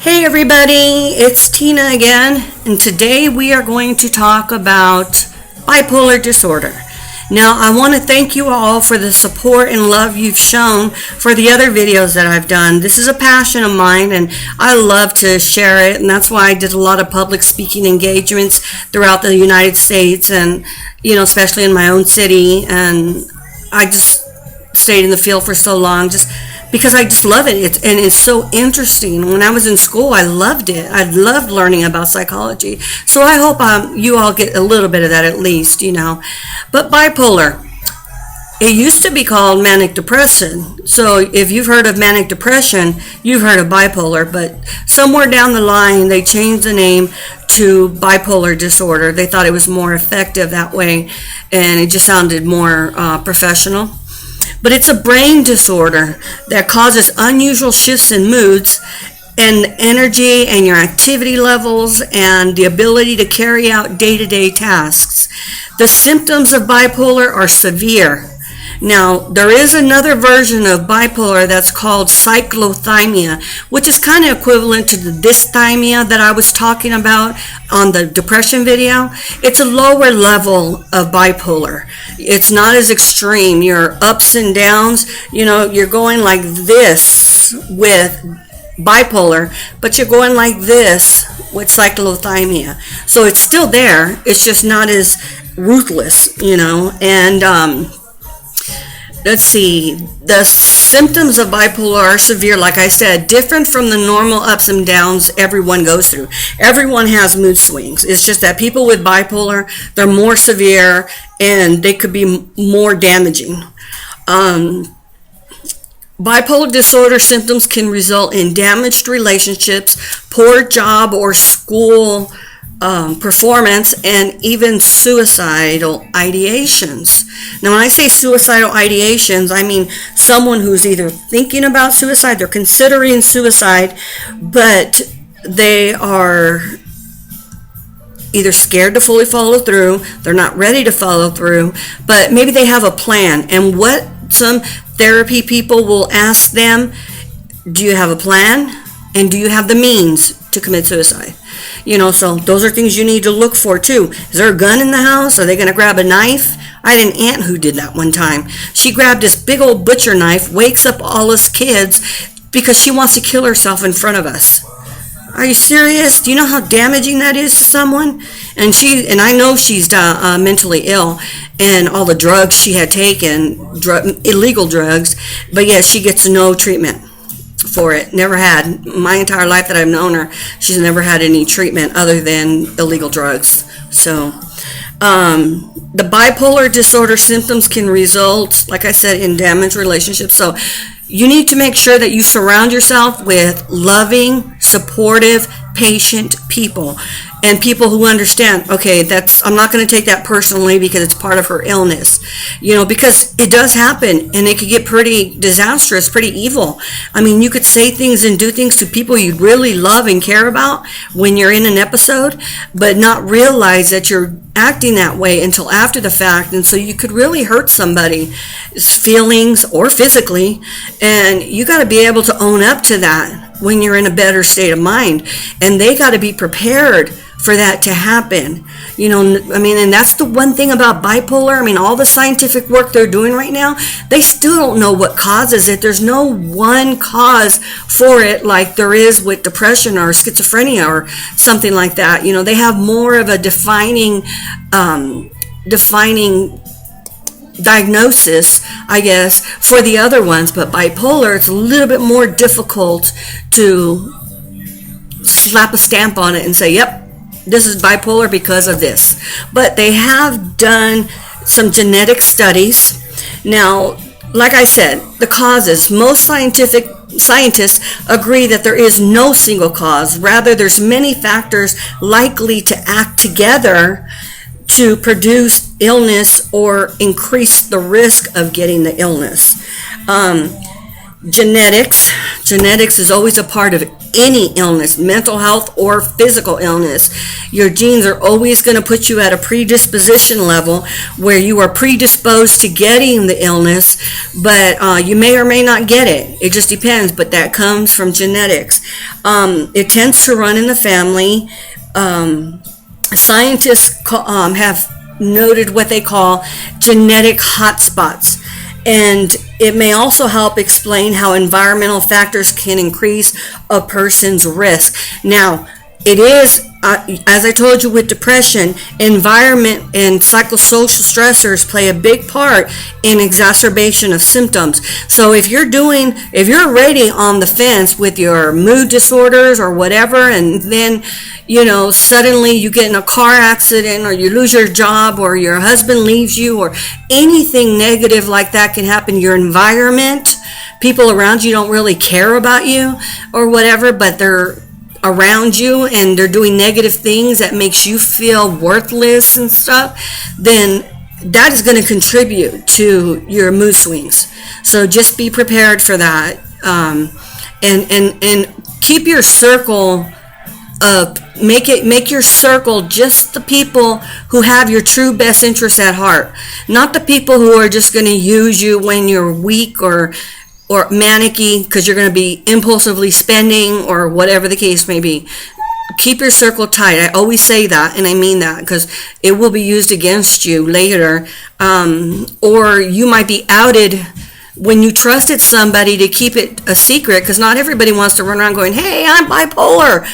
Hey everybody, it's Tina again, and today we are going to talk about bipolar disorder. Now, I want to thank you all for the support and love you've shown for the other videos that I've done. This is a passion of mine, and I love to share it, and that's why I did a lot of public speaking engagements throughout the United States, and especially in my own city. And I just stayed in the field for so long, just because I just love it. It's so interesting. When I was in school, I loved it. I loved learning about psychology. So I hope you all get a little bit of that at least, But bipolar, it used to be called manic depression. So if you've heard of manic depression, you've heard of bipolar. But somewhere down the line, they changed the name to bipolar disorder. They thought it was more effective that way, and it just sounded more professional. But it's a brain disorder that causes unusual shifts in moods and energy and your activity levels and the ability to carry out day-to-day tasks. The symptoms of bipolar are severe. Now, there is another version of bipolar that's called cyclothymia, which is kind of equivalent to the dysthymia that I was talking about on the depression video. It's a lower level of bipolar. It's not as extreme. Your ups and downs, you're going like this with bipolar, but you're going like this with cyclothymia. So it's still there. It's just not as ruthless, and let's see, the symptoms of bipolar are severe, like I said, different from the normal ups and downs everyone goes through. Everyone has mood swings. It's just that people with bipolar, they're more severe and they could be more damaging. Bipolar disorder symptoms can result in damaged relationships, poor job or school performance, and even suicidal ideations. Now, when I say suicidal ideations, I mean someone who's either thinking about suicide, they're considering suicide, but they are either scared to fully follow through, they're not ready to follow through, but maybe they have a plan. And what some therapy people will ask them, do you have a plan? And do you have the means to commit suicide? So those are things you need to look for too. Is there a gun in the house? Are they going to grab a knife? I had an aunt who did that one time. She grabbed this big old butcher knife, wakes up all us kids because she wants to kill herself in front of us. Are you serious? Do you know how damaging that is to someone? And I know she's mentally ill, and all the drugs she had taken, illegal drugs, but yes, she gets no treatment for it. Never had. My entire life that I've known her, she's never had any treatment other than illegal drugs. So the bipolar disorder symptoms can result, like I said, in damaged relationships. So you need to make sure that you surround yourself with loving, supportive, patient people, and people who understand, okay, I'm not going to take that personally because it's part of her illness, because it does happen, and it could get pretty disastrous, pretty evil. I mean, you could say things and do things to people you really love and care about when you're in an episode, but not realize that you're acting that way until after the fact. And so you could really hurt somebody's feelings or physically, and you got to be able to own up to that when you're in a better state of mind, and they got to be prepared for that to happen. And that's the one thing about bipolar. All the scientific work they're doing right now, they still don't know what causes it. There's no one cause for it like there is with depression or schizophrenia or something like that. They have more of a defining diagnosis, I guess, for the other ones. But bipolar, it's a little bit more difficult to slap a stamp on it and say, yep, this is bipolar because of this. But they have done some genetic studies. Now, like I said, the causes, most scientists agree that there is no single cause. Rather, there's many factors likely to act together to produce illness or increase the risk of getting the illness. Genetics is always a part of any illness, mental health or physical illness. Your genes are always going to put you at a predisposition level where you are predisposed to getting the illness, but you may or may not get it. It just depends, but that comes from genetics. It tends to run in the family. Scientists have noted what they call genetic hotspots. And it may also help explain how environmental factors can increase a person's risk. Now, it is, as I told you with depression, environment and psychosocial stressors play a big part in exacerbation of symptoms. So if you're already on the fence with your mood disorders or whatever, and then, suddenly you get in a car accident or you lose your job or your husband leaves you or anything negative like that can happen, your environment, people around you don't really care about you or whatever, but they're around you and they're doing negative things that makes you feel worthless and stuff, then that is going to contribute to your mood swings. So just be prepared for that, and keep your circle up. Make your circle just the people who have your true best interests at heart, not the people who are just going to use you when you're weak or manicky because you're going to be impulsively spending or whatever the case may be. Keep your circle tight. I always say that, and I mean that, because it will be used against you later, or you might be outed when you trusted somebody to keep it a secret, because not everybody wants to run around going, hey, I'm bipolar,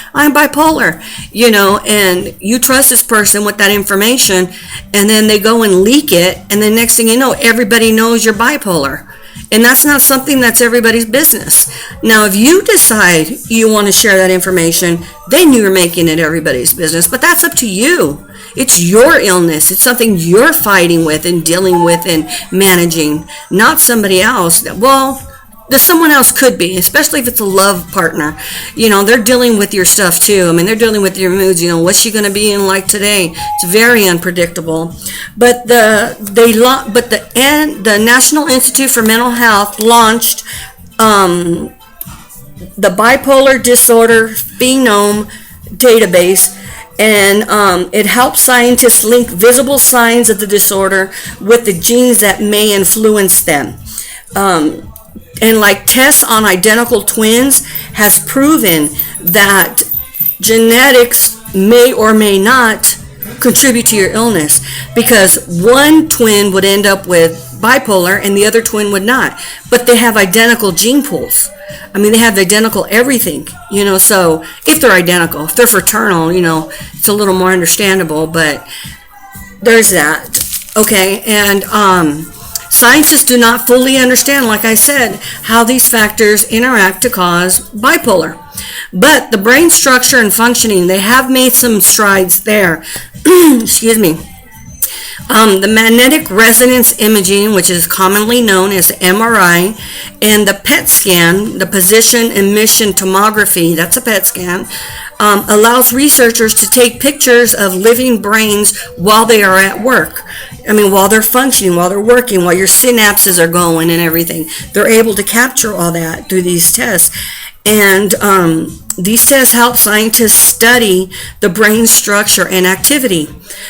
and you trust this person with that information, and then they go and leak it, and then next thing you know, everybody knows you're bipolar. And that's not something that's everybody's business. Now, if you decide you want to share that information, then you're making it everybody's business. But that's up to you. It's your illness. It's something you're fighting with and dealing with and managing, not somebody else. Well, someone else could be, especially if it's a love partner. They're dealing with your stuff too. I mean, they're dealing with your moods. What's she going to be in like today? It's very unpredictable. But the National Institute for Mental Health launched the Bipolar Disorder Phenome Database, and it helps scientists link visible signs of the disorder with the genes that may influence them. And like tests on identical twins has proven that genetics may or may not contribute to your illness, because one twin would end up with bipolar and the other twin would not, but they have identical gene pools. I mean, they have identical everything, so if they're identical, if they're fraternal, it's a little more understandable, but there's that. Okay, and scientists do not fully understand, like I said, how these factors interact to cause bipolar. But the brain structure and functioning, they have made some strides there. Excuse me. The magnetic resonance imaging, which is commonly known as MRI, and the PET scan, the position emission tomography, that's a PET scan, allows researchers to take pictures of living brains while they are at work. I mean, while they're functioning, while they're working, while your synapses are going and everything. They're able to capture all that through these tests. And these tests help scientists study the brain structure and activity.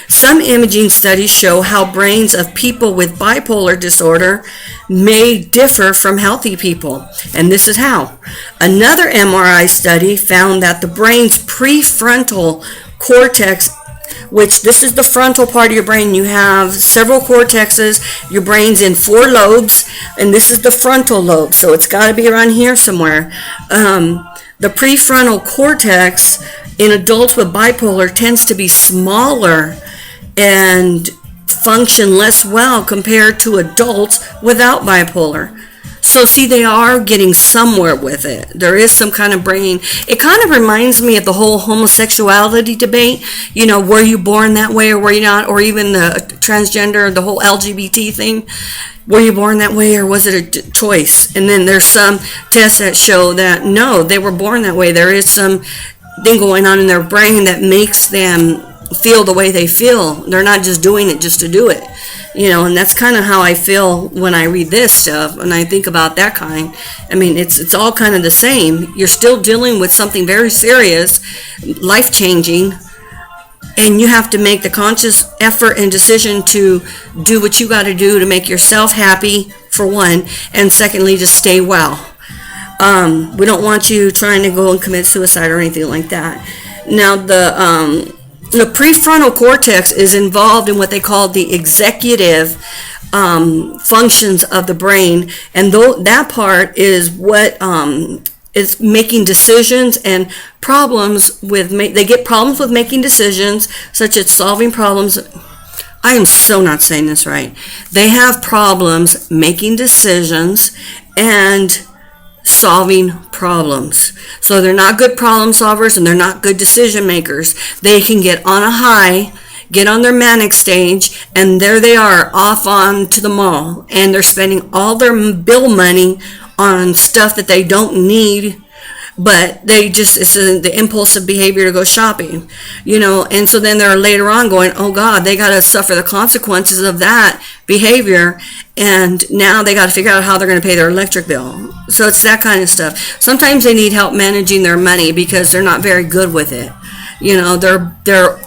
Some imaging studies show how brains of people with bipolar disorder may differ from healthy people. And this is how. Another MRI study found that the brain's prefrontal cortex, which this is the frontal part of your brain. You have several cortexes. Your brain's in 4 lobes, and this is the frontal lobe, so it's got to be around here somewhere. The prefrontal cortex in adults with bipolar tends to be smaller and function less well compared to adults without bipolar. So see, they are getting somewhere with it. There is some kind of brain. It kind of reminds me of the whole homosexuality debate. Were you born that way or were you not? Or even the transgender, the whole LGBT thing. Were you born that way or was it a choice? And then there's some tests that show that no, they were born that way. There is some thing going on in their brain that makes them feel the way they feel. They're not just doing it just to do it. And that's kind of how I feel when I read this stuff and I think about that kind. I mean, it's all kind of the same. You're still dealing with something very serious, life-changing, and you have to make the conscious effort and decision to do what you got to do to make yourself happy, for one, and secondly, to stay well. We don't want you trying to go and commit suicide or anything like that. Now, the prefrontal cortex is involved in what they call the executive functions of the brain, and that part is what is making decisions and problems with. They get problems with making decisions, such as solving problems. I am so not saying this right. They have problems making decisions and solving problems. So they're not good problem solvers and they're not good decision makers. They can get on a high, get on their manic stage, and there they are off on to the mall, and they're spending all their bill money on stuff that they don't need, but it's the impulsive behavior to go shopping, and so then they're later on going, oh God, they got to suffer the consequences of that behavior, and now they got to figure out how they're going to pay their electric bill. So it's that kind of stuff. Sometimes they need help managing their money because they're not very good with it. They're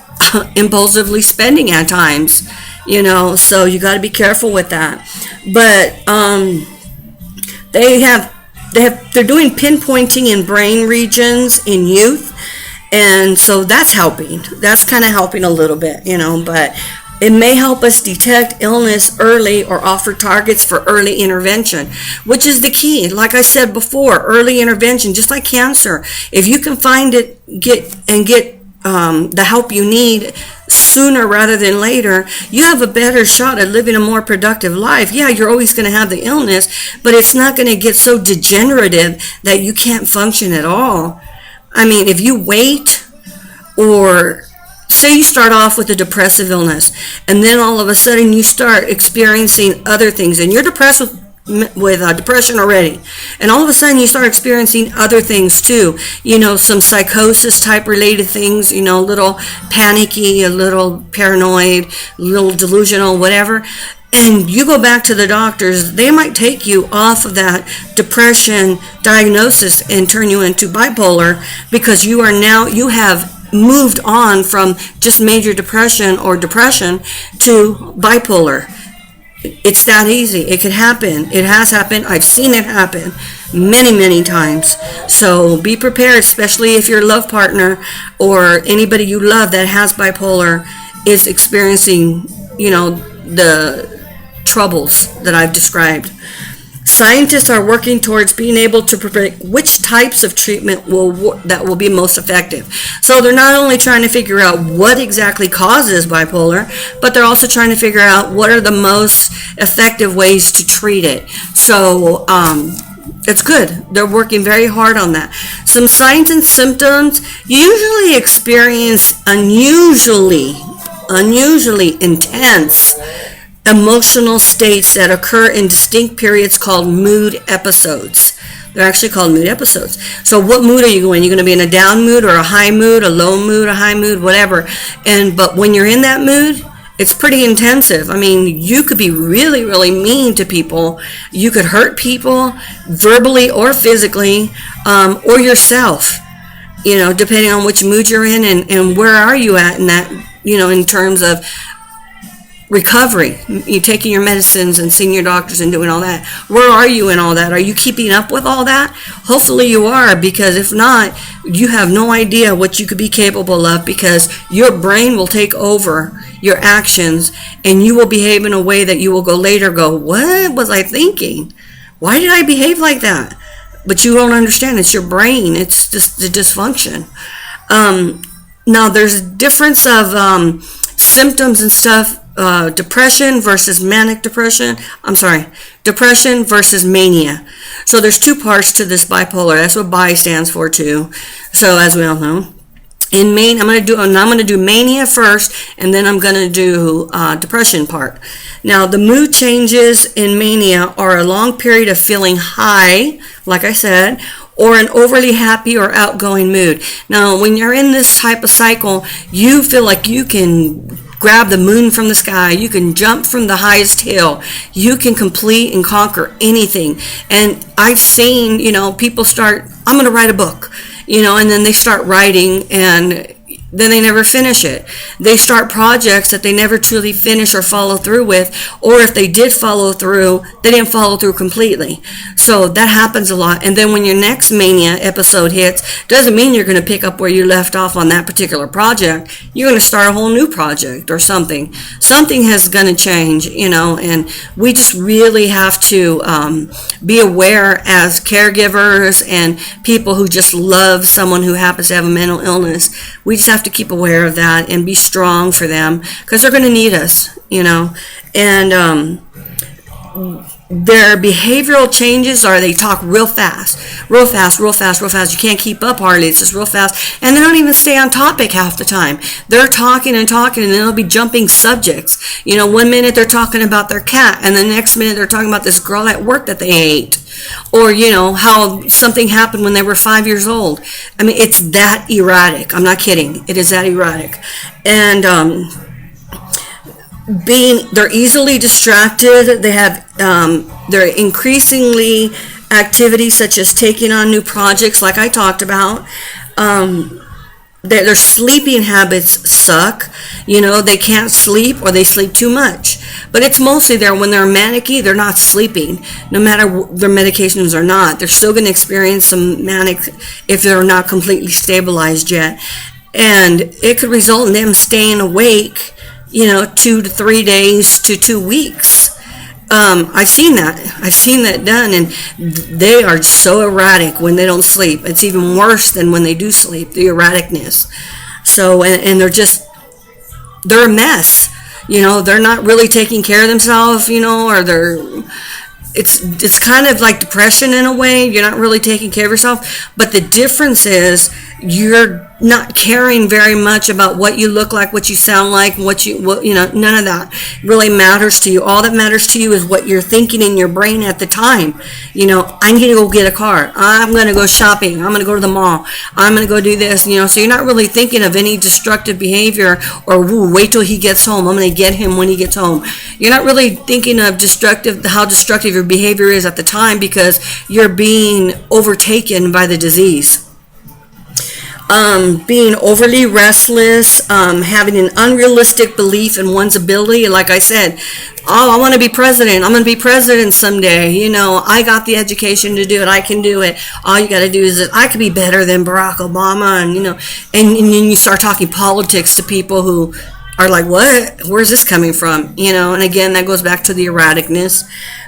impulsively spending at times, so you got to be careful with that. But they're doing pinpointing in brain regions in youth, and so that's helping. That's kind of helping a little bit, but it may help us detect illness early or offer targets for early intervention, which is the key. Like I said before, early intervention, just like cancer. If you can find it, get the help you need sooner rather than later, you have a better shot at living a more productive life. Yeah, you're always going to have the illness, but it's not going to get so degenerative that you can't function at all. I mean, if you wait, or say you start off with a depressive illness, and then all of a sudden you start experiencing other things, and you're depressed with depression already, and all of a sudden you start experiencing other things too, some psychosis type related things, a little panicky, a little paranoid, a little delusional, whatever, and you go back to the doctors, they might take you off of that depression diagnosis and turn you into bipolar, because you have moved on from just major depression or depression to bipolar. It's that easy. It could happen. It has happened. I've seen it happen many, many times. So be prepared, especially if your love partner or anybody you love that has bipolar is experiencing, the troubles that I've described. Scientists are working towards being able to predict which types of treatment that will be most effective. So they're not only trying to figure out what exactly causes bipolar, but they're also trying to figure out what are the most effective ways to treat it. So it's good. They're working very hard on that. Some signs and symptoms: you usually experience unusually intense emotional states that occur in distinct periods called mood episodes. They're actually called mood episodes. So what mood are you going? You're going to be in a down mood or a high mood, a low mood, a high mood, whatever. But when you're in that mood, it's pretty intensive. I mean, you could be really, really mean to people. You could hurt people verbally or physically, or yourself, depending on which mood you're in and where are you at in that, in terms of recovery. You taking your medicines and seeing your doctors and doing all that. Where are you in all that? Are you keeping up with all that? Hopefully you are, because if not, you have no idea what you could be capable of, because your brain will take over your actions and you will behave in a way that you will later go, what was I thinking? Why did I behave like that? But you don't understand. It's your brain. It's just the dysfunction. Now there's a difference of symptoms and stuff. Depression versus manic depression. Depression versus mania. So there's two parts to this bipolar. That's what bi stands for too. So as we all know, I'm going to do mania first, and then I'm going to do depression part. Now the mood changes in mania are a long period of feeling high, like I said, or an overly happy or outgoing mood. Now, when you're in this type of cycle, you feel like you can grab the moon from the sky. You can jump from the highest hill. You can complete and conquer anything. And I've seen, people start, I'm going to write a book, and then they start writing, and then they never finish it. They start projects that they never truly finish or follow through with, or if they did follow through, they didn't follow through completely. So that happens a lot. And then when your next mania episode hits, doesn't mean you're going to pick up where you left off on that particular project. You're going to start a whole new project or something. Something has going to change, and we just really have to be aware as caregivers and people who just love someone who happens to have a mental illness. We just have to keep aware of that and be strong for them, because they're going to need us, and their behavioral changes are they talk real fast. You can't keep up hardly. It's just real fast, and they don't even stay on topic half the time. They're talking and talking, and then they'll be jumping subjects. 1 minute they're talking about their cat, and the next minute they're talking about this girl at work that they ate, or how something happened when they were 5 years old. I mean, it's that erratic. I'm not kidding. It is that erratic. And they're easily distracted. They have they're increasingly activities such as taking on new projects, like I talked about. Their sleeping habits suck. They can't sleep, or they sleep too much. But it's mostly there when they're manic-y, they're not sleeping. No matter their medications or not, they're still going to experience some manic if they're not completely stabilized yet. And it could result in them staying awake, 2 to 3 days to 2 weeks. I've seen that done, and they are so erratic when they don't sleep. It's even worse than when they do sleep, the erraticness. So, and they're a mess. They're not really taking care of themselves, or it's kind of like depression in a way. You're not really taking care of yourself, but the difference is you're not caring very much about what you look like, what you sound like, none of that really matters to you. All that matters to you is what you're thinking in your brain at the time. I'm going to go get a car. I'm going to go shopping. I'm going to go to the mall. I'm going to go do this, so you're not really thinking of any destructive behavior or, wait till he gets home. I'm going to get him when he gets home. You're not really thinking of how destructive your behavior is at the time, because you're being overtaken by the disease. Being overly restless, having an unrealistic belief in one's ability. Like I said, I want to be president. I'm going to be president someday. I got the education to do it. I can do it. All you got to do is I could be better than Barack Obama. And then you start talking politics to people who are like, what? Where's this coming from? And again, that goes back to the erraticness.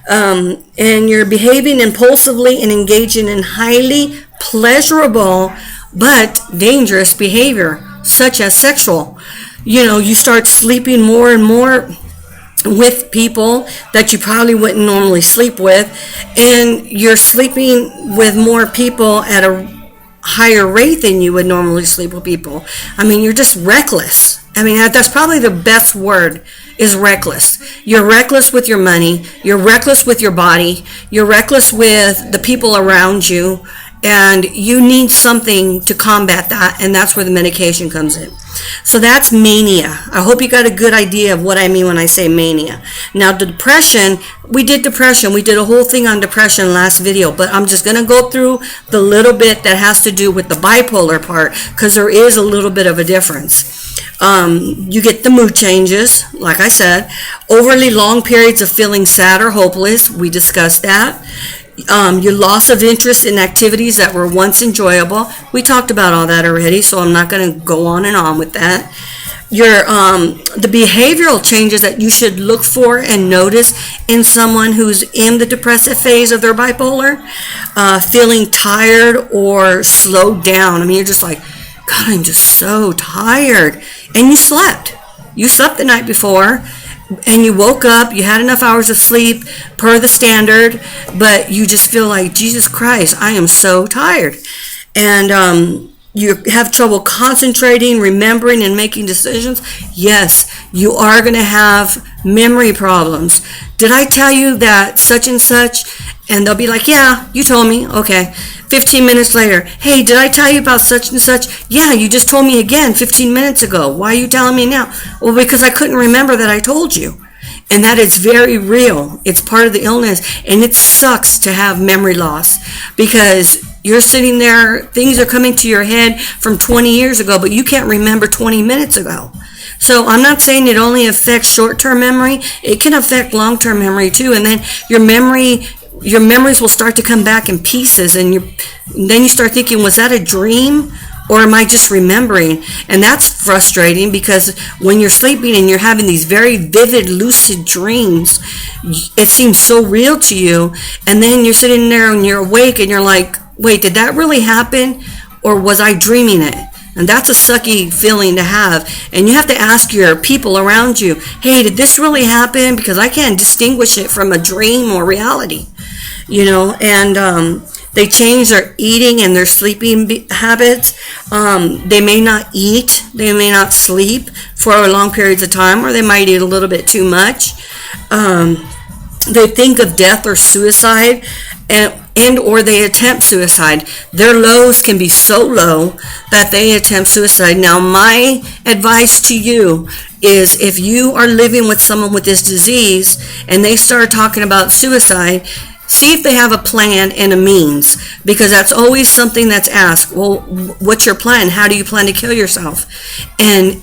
And you're behaving impulsively and engaging in highly pleasurable but dangerous behavior, such as sexual. You start sleeping more and more with people that you probably wouldn't normally sleep with, and you're sleeping with more people at a higher rate than you would normally sleep with people. I mean, you're just reckless. I mean, that's probably the best word, is reckless. You're reckless with your money. You're reckless with your body. You're reckless with the people around you. And you need something to combat that, and that's where the medication comes in. So that's mania. I hope you got a good idea of what I mean when I say mania. Now, the depression, we did a whole thing on depression last video, but I'm just going to go through the little bit that has to do with the bipolar part, because there is a little bit of a difference. You get the mood changes, like I said, overly long periods of feeling sad or hopeless. We discussed that. Your loss of interest in activities that were once enjoyable. We talked about all that already, so I'm not going to go on and on with that. The behavioral changes that you should look for and notice in someone who's in the depressive phase of their bipolar, feeling tired or slowed down. I mean, you're just like, God, I'm just so tired. And you slept the night before, and you woke up, you had enough hours of sleep per the standard, but you just feel like, Jesus Christ, I am so tired. And you have trouble concentrating, remembering, and making decisions, yes, you are going to have memory problems. Did I tell you that such and such? And they'll be like, yeah, you told me. Okay. 15 minutes later, hey, did I tell you about such and such? Yeah, you just told me again 15 minutes ago. Why are you telling me now? Well, because I couldn't remember that I told you. And that is very real. It's part of the illness. And it sucks to have memory loss because you're sitting there, things are coming to your head from 20 years ago, but you can't remember 20 minutes ago. So I'm not saying it only affects short-term memory. It can affect long-term memory too. And then your memories will start to come back in pieces. And then you start thinking, was that a dream? Or am I just remembering? And that's frustrating because when you're sleeping and you're having these very vivid, lucid dreams, it seems so real to you. And then you're sitting there and you're awake and you're like, wait, did that really happen? Or was I dreaming it? And that's a sucky feeling to have. And you have to ask your people around you, hey, did this really happen? Because I can't distinguish it from a dream or reality. And they change their eating and their sleeping habits. They may not eat. They may not sleep for long periods of time, or they might eat a little bit too much. They think of death or suicide, and or they attempt suicide. Their lows can be so low that they attempt suicide. Now, my advice to you is if you are living with someone with this disease and they start talking about suicide, see if they have a plan and a means, because that's always something that's asked. Well, what's your plan? How do you plan to kill yourself? And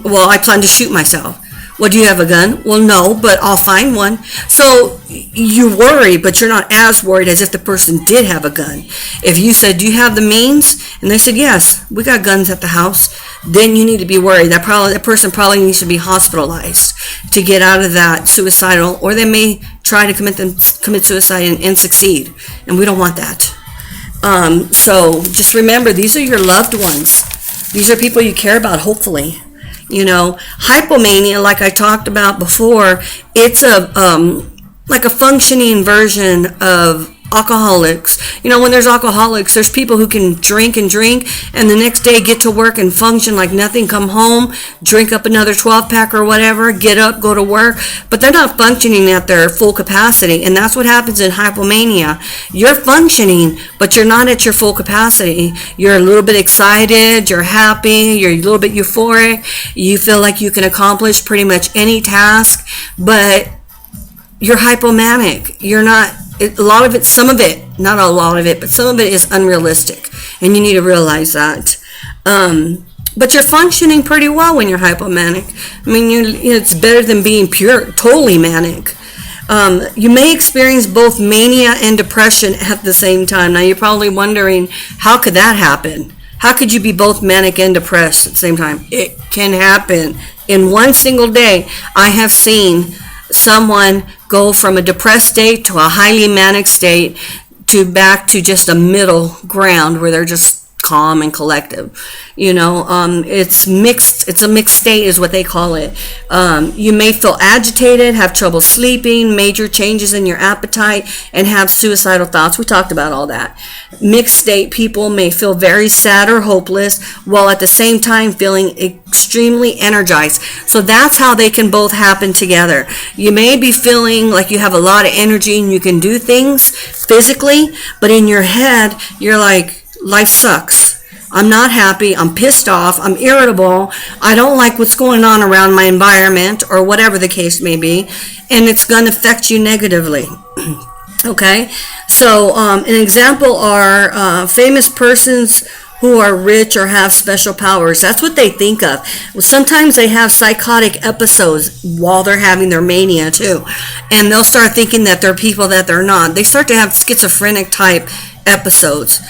well, I plan to shoot myself. Well, do you have a gun? Well, no, but I'll find one. So you worry, but you're not as worried as if the person did have a gun. If you said, do you have the means? And they said, yes, we got guns at the house. Then you need to be worried. That person probably needs to be hospitalized to get out of that suicidal, or they may try to commit suicide and succeed. And we don't want that. So just remember, these are your loved ones. These are people you care about, hopefully. Hypomania, like I talked about before, it's like a functioning version of alcoholics. When there's alcoholics, there's people who can drink and the next day get to work and function like nothing, come home, drink up another 12-pack or whatever, get up, go to work, but they're not functioning at their full capacity. And that's what happens in hypomania. You're functioning, but you're not at your full capacity. You're a little bit excited, you're happy, you're a little bit euphoric, you feel like you can accomplish pretty much any task, but you're hypomanic. You're not. Some of it, not a lot of it, but some of it is unrealistic, and you need to realize that. But you're functioning pretty well when you're hypomanic. I mean, it's better than being totally manic. You may experience both mania and depression at the same time. Now, you're probably wondering, how could that happen? How could you be both manic and depressed at the same time? It can happen. In one single day, I have seen someone go from a depressed state to a highly manic state to back to just a middle ground where they're just calm and collective. It's mixed. It's a mixed state is what they call it. You may feel agitated, have trouble sleeping, major changes in your appetite, and have suicidal thoughts. We talked about all that. Mixed state people may feel very sad or hopeless while at the same time feeling extremely energized. So that's how they can both happen together. You may be feeling like you have a lot of energy and you can do things physically, but in your head, you're like, life sucks. I'm not happy. I'm pissed off. I'm irritable. I don't like what's going on around my environment, or whatever the case may be, and it's going to affect you negatively. Okay? So an example are famous persons who are rich or have special powers. That's what they think of. Well, sometimes they have psychotic episodes while they're having their mania too. And they'll start thinking that they're people that they're not. They start to have schizophrenic type episodes,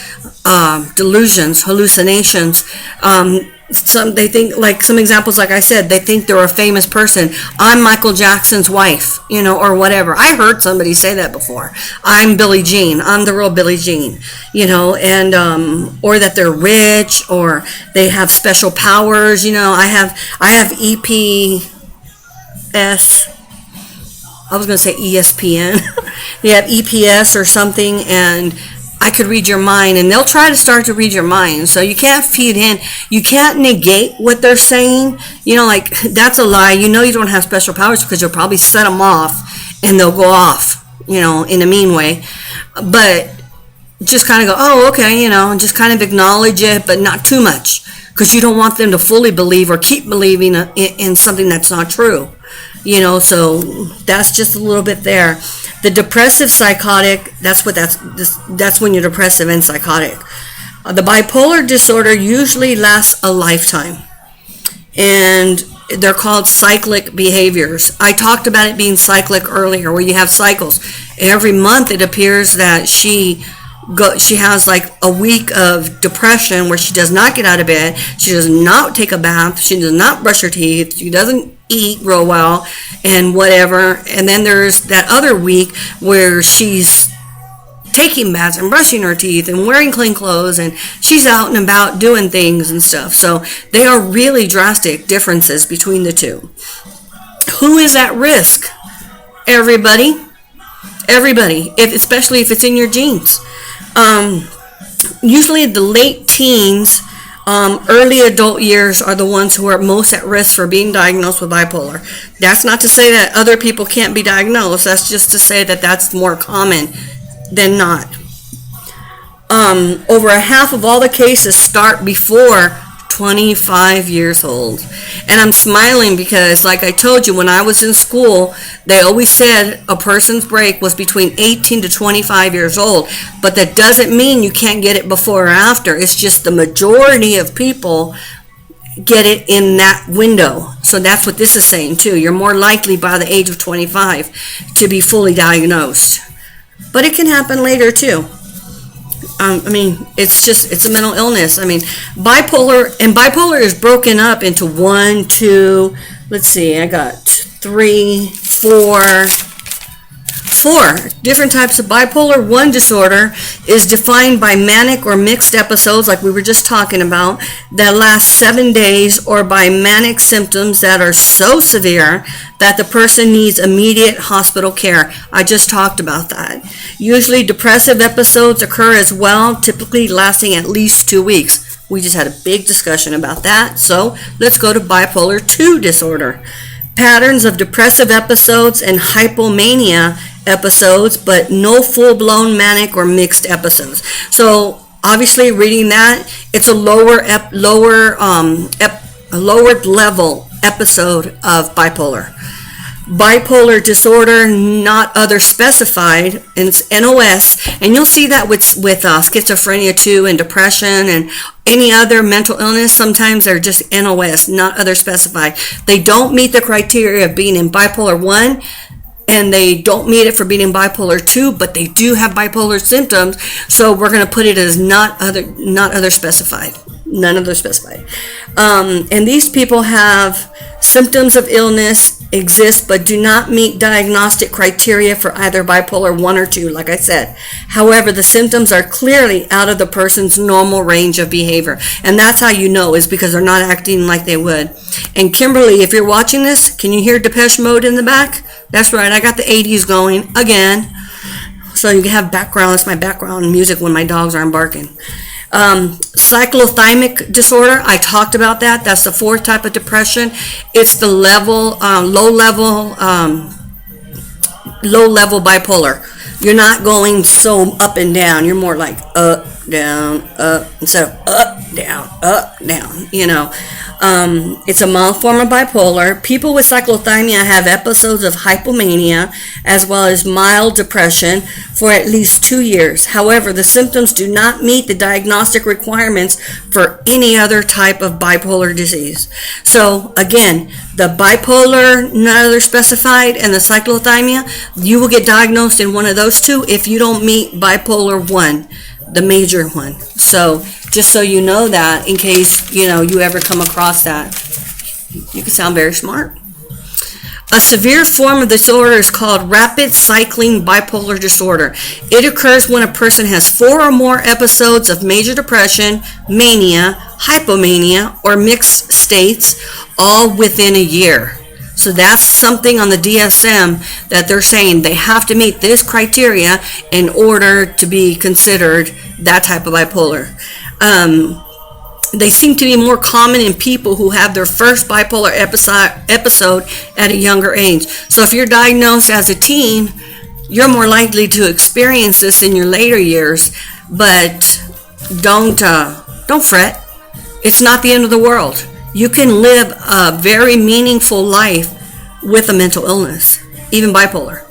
delusions, hallucinations. They think, like some examples, like I said, they think they're a famous person. I'm Michael Jackson's wife, or whatever. I heard somebody say that before. I'm Billie Jean. I'm the real Billie Jean, and or that they're rich, or they have special powers. I have EPS. I was going to say ESPN. They have EPS or something, and I could read your mind, and they'll try to start to read your mind. So you can't feed in. You can't negate what they're saying. Like, that's a lie. You don't have special powers because you'll probably set them off and they'll go off, in a mean way. But just kind of go, oh, okay, and just kind of acknowledge it, but not too much, because you don't want them to fully believe or keep believing in something that's not true. So that's just a little bit there. The depressive psychotic, that's when you're depressive and psychotic. The bipolar disorder usually lasts a lifetime, and they're called cyclic behaviors. I talked about it being cyclic earlier, where you have cycles. Every month it appears that she has like a week of depression where she does not get out of bed, she does not take a bath, she does not brush her teeth, she doesn't eat real well, and whatever. And then there's that other week where she's taking baths and brushing her teeth and wearing clean clothes, and she's out and about doing things and stuff. So they are really drastic differences between the two. Who is at risk? Everybody, especially if it's in your genes. Usually the late teens, early adult years are the ones who are most at risk for being diagnosed with bipolar. That's not to say that other people can't be diagnosed. That's just to say that that's more common than not. Over a half of all the cases start before 25 years old. And I'm smiling because, like I told you, when I was in school, they always said a person's break was between 18 to 25 years old. But that doesn't mean you can't get it before or after. It's just the majority of people get it in that window. So that's what this is saying too. You're more likely by the age of 25 to be fully diagnosed. But it can happen later too. It's a mental illness. Bipolar is broken up into 1, 2, let's see, I got 3, 4 different types of bipolar. 1 disorder is defined by manic or mixed episodes, like we were just talking about, that last 7 days, or by manic symptoms that are so severe that the person needs immediate hospital care. I just talked about that. Usually depressive episodes occur as well, typically lasting at least 2 weeks. We just had a big discussion about that. So let's go to bipolar 2 disorder. Patterns of depressive episodes and hypomania episodes, but no full-blown manic or mixed episodes. So obviously, reading that, it's a lower level episode of bipolar. Bipolar disorder, not other specified, and it's NOS, and you'll see that with schizophrenia too, and depression and any other mental illness. Sometimes they're just NOS, not other specified. They don't meet the criteria of being in bipolar 1, and they don't meet it for being in bipolar 2, but they do have bipolar symptoms, so we're going to put it as not other specified. None other specified. And these people have symptoms of illness exist but do not meet diagnostic criteria for either bipolar 1 or 2, like I said. However, the symptoms are clearly out of the person's normal range of behavior. And that's how you know, is because they're not acting like they would. And Kimberly, if you're watching this, can you hear Depeche Mode in the back? That's right, I got the 80s going again. So you can have background. It's my background music when my dogs aren't barking. Cyclothymic disorder, I talked about that. That's the 4th type of depression. It's the low level bipolar. You're not going so up and down. You're more like up, down, up, instead of up, down, It's a mild form of bipolar. People with cyclothymia have episodes of hypomania as well as mild depression for at least 2 years. However, the symptoms do not meet the diagnostic requirements for any other type of bipolar disease. So again, the bipolar, not other specified, and the cyclothymia, you will get diagnosed in one of those two if you don't meet bipolar 1, the major one. So just so you know that, in case you ever come across that, you can sound very smart. A severe form of disorder is called rapid cycling bipolar disorder. It occurs when a person has 4 or more episodes of major depression, mania, hypomania, or mixed states, all within a year. So that's something on the DSM that they're saying they have to meet this criteria in order to be considered that type of bipolar. They seem to be more common in people who have their first bipolar episode at a younger age. So if you're diagnosed as a teen, you're more likely to experience this in your later years. But don't fret. It's not the end of the world. You can live a very meaningful life with a mental illness, even bipolar.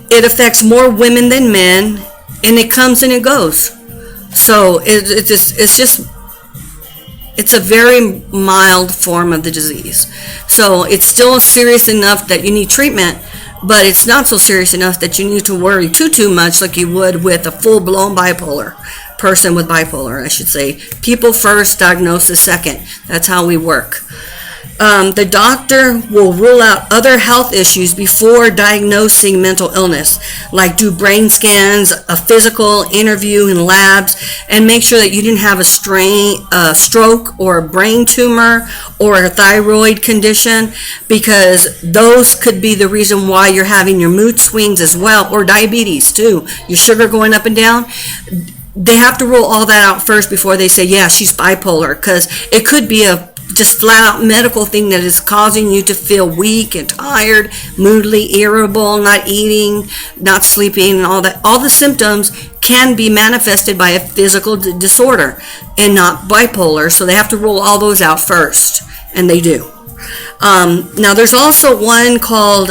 It affects more women than men, and it comes and it goes. So it's a very mild form of the disease. So it's still serious enough that you need treatment, but it's not so serious enough that you need to worry too much like you would with a full-blown bipolar person with bipolar, I should say. People first, diagnosis second. That's how we work. The doctor will rule out other health issues before diagnosing mental illness, like do brain scans, a physical interview in labs, and make sure that you didn't have a stroke or a brain tumor or a thyroid condition, because those could be the reason why you're having your mood swings as well, or diabetes too, your sugar going up and down. They have to rule all that out first before they say, yeah, she's bipolar, because it could be a just flat out medical thing that is causing you to feel weak and tired, moodily, irritable, not eating, not sleeping, and all that. All the symptoms can be manifested by a physical disorder and not bipolar. So they have to rule all those out first, and they do. Now there's also one called,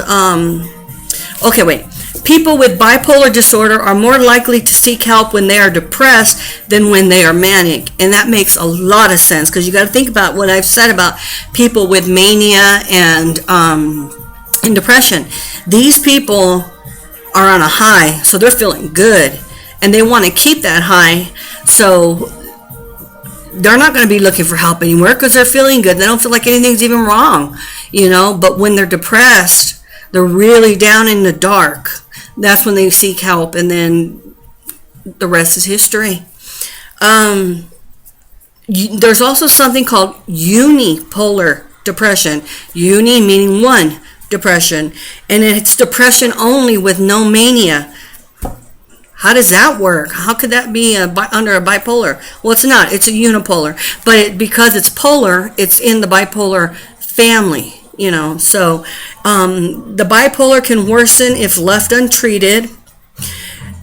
people with bipolar disorder are more likely to seek help when they are depressed than when they are manic. And that makes a lot of sense, because you got to think about what I've said about people with mania and depression. These people are on a high, so they're feeling good, and they want to keep that high. So they're not going to be looking for help anywhere because they're feeling good. They don't feel like anything's even wrong, But when they're depressed, they're really down in the dark. That's when they seek help, and then the rest is history. There's also something called unipolar depression. Uni meaning one, depression. And it's depression only with no mania. How does that work? How could that be under a bipolar? Well, it's not. It's a unipolar. But because it's polar, it's in the bipolar family. So the bipolar can worsen if left untreated.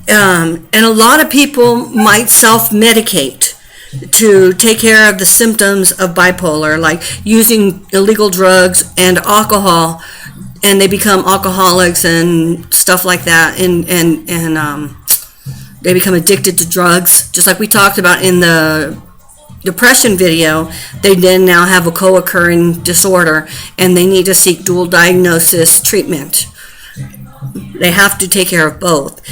And a lot of people might self-medicate to take care of the symptoms of bipolar, like using illegal drugs and alcohol, and they become alcoholics and stuff like that, and they become addicted to drugs, just like we talked about in the depression video. They then now have a co-occurring disorder, and they need to seek dual diagnosis treatment. They have to take care of both.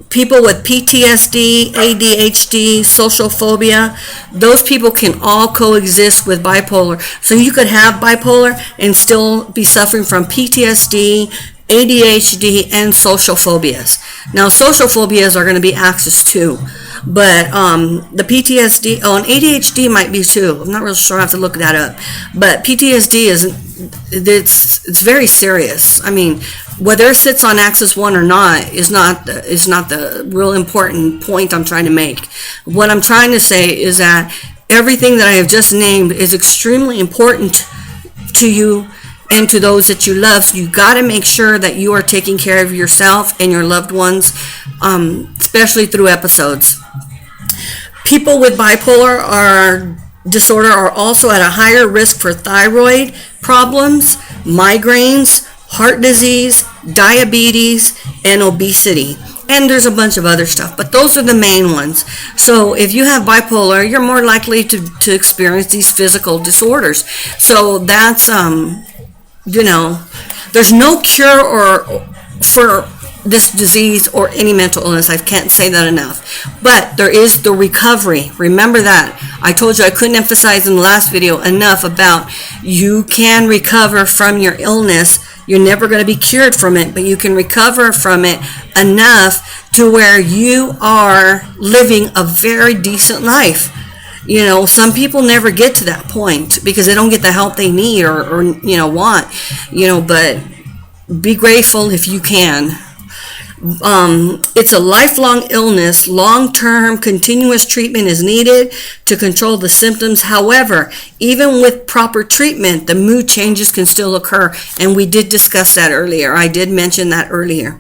People with PTSD, ADHD, social phobia, those people can all coexist with bipolar. So you could have bipolar and still be suffering from PTSD, ADHD, and social phobias. Now, social phobias are going to be axis too. But the PTSD, and ADHD might be too. I'm not real sure. I have to look that up. But PTSD it's very serious. I mean, whether it sits on axis 1 or not is not the real important point I'm trying to make. What I'm trying to say is that everything that I have just named is extremely important to you and to those that you love. So you got to make sure that you are taking care of yourself and your loved ones, especially through episodes. People with bipolar disorder are also at a higher risk for thyroid problems, migraines, heart disease, diabetes, and obesity. And there's a bunch of other stuff, but those are the main ones. So if you have bipolar, you're more likely to experience these physical disorders. So that's, there's no cure for this disease or any mental illness. I can't say that enough. But there is the recovery. Remember that. I told you I couldn't emphasize in the last video enough about you can recover from your illness. You're never going to be cured from it, but you can recover from it enough to where you are living a very decent life. Some people never get to that point because they don't get the help they need or want, but be grateful if you can. It's a lifelong illness. Long-term continuous treatment is needed to control the symptoms. However, even with proper treatment, the mood changes can still occur. And we did discuss that earlier. I did mention that earlier.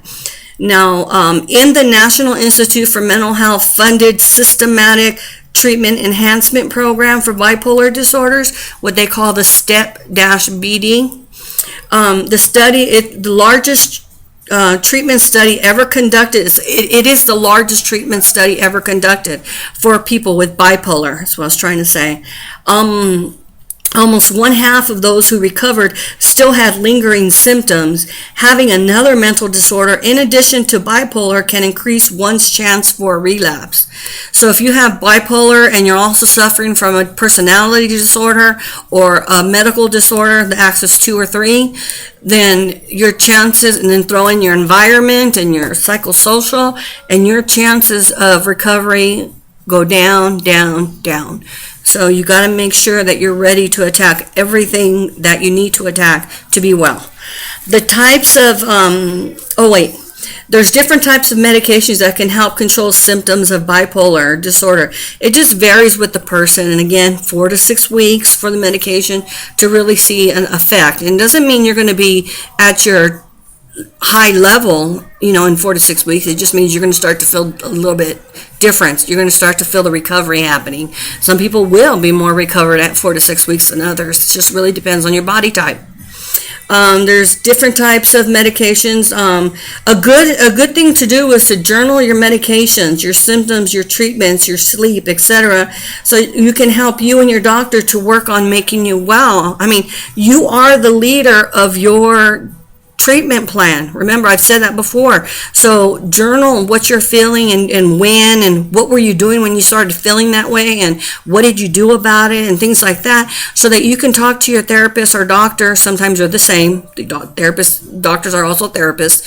Now, in the National Institute for Mental Health funded systematic treatment enhancement program for bipolar disorders, what they call the STEP-BD, the largest treatment study ever conducted. It is the largest treatment study ever conducted for people with bipolar. That's what I was trying to say. Almost one half of those who recovered still had lingering symptoms. Having another mental disorder in addition to bipolar can increase one's chance for a relapse. So if you have bipolar and you're also suffering from a personality disorder or a medical disorder, the axis 2 or 3, then your chances, and then throw in your environment and your psychosocial, and your chances of recovery go down, down, down. So you got to make sure that you're ready to attack everything that you need to attack to be well. The types of, there's different types of medications that can help control symptoms of bipolar disorder. It just varies with the person. And again, 4 to 6 weeks for the medication to really see an effect. And it doesn't mean you're going to be at your high level, in 4 to 6 weeks. It just means you're going to start to feel a little bit different. You're going to start to feel the recovery happening. Some people will be more recovered at 4 to 6 weeks than others. It just really depends on your body type. There's different types of medications. A good thing to do is to journal your medications, your symptoms, your treatments, your sleep, etc. So you can help you and your doctor to work on making you well. I mean, you are the leader of your treatment plan. Remember, I've said that before. So journal what you're feeling and when, and what were you doing when you started feeling that way, and what did you do about it, and things like that, so that you can talk to your therapist or doctor. Sometimes they're the same. Doctors are also therapists.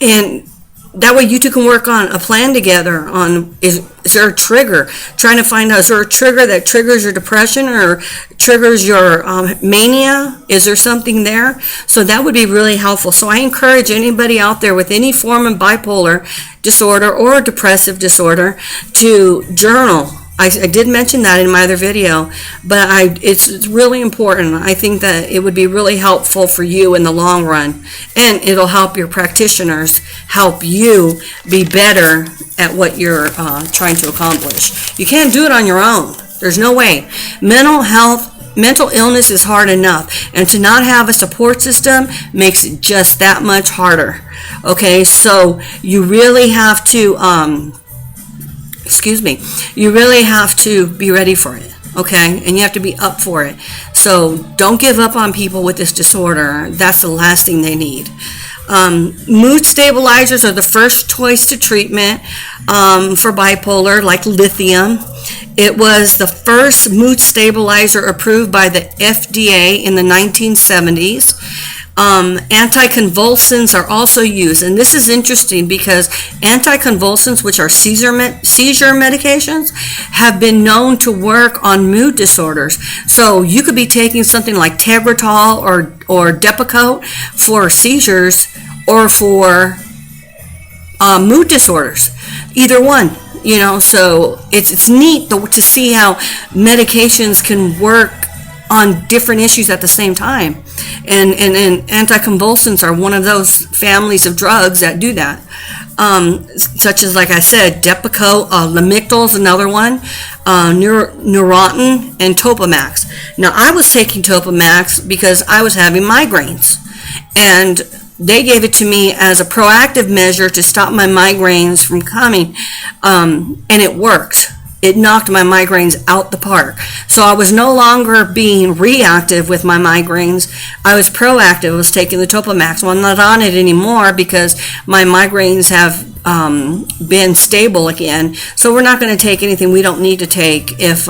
And that way you two can work on a plan together on, is there a trigger? Trying to find out, is there a trigger that triggers your depression or triggers your mania? Is there something there? So that would be really helpful. So I encourage anybody out there with any form of bipolar disorder or depressive disorder to journal. I did mention that in my other video, but it's really important. I think that it would be really helpful for you in the long run, and it'll help your practitioners help you be better at what you're trying to accomplish. You can't do it on your own. There's no way. Mental illness is hard enough, and to not have a support system makes it just that much harder. Okay, so you really have to you really have to be ready for it, okay? And you have to be up for it. So don't give up on people with this disorder. That's the last thing they need. Mood stabilizers are the first choice to treatment for bipolar, like lithium. It was the first mood stabilizer approved by the FDA in the 1970s. Anticonvulsants are also used, and this is interesting because anticonvulsants, which are seizure medications, have been known to work on mood disorders. So you could be taking something like Tegretol or Depakote for seizures or for mood disorders, either one. So it's neat to see how medications can work on different issues at the same time. And anticonvulsants are one of those families of drugs that do that. Such as, like I said, Depakote, Lamictal is another one, Neurontin, and Topamax. Now, I was taking Topamax because I was having migraines. And they gave it to me as a proactive measure to stop my migraines from coming. And it worked. It knocked my migraines out the park. So I was no longer being reactive with my migraines. I was proactive. I was taking the Topamax. Well, I'm not on it anymore because my migraines have been stable again. So we're not going to take anything we don't need to take if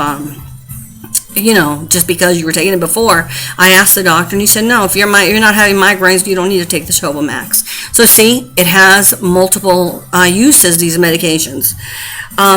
just because you were taking it before. I asked the doctor, and he said, no, if you're not having migraines, you don't need to take the Max. So see, it has multiple uses, these medications.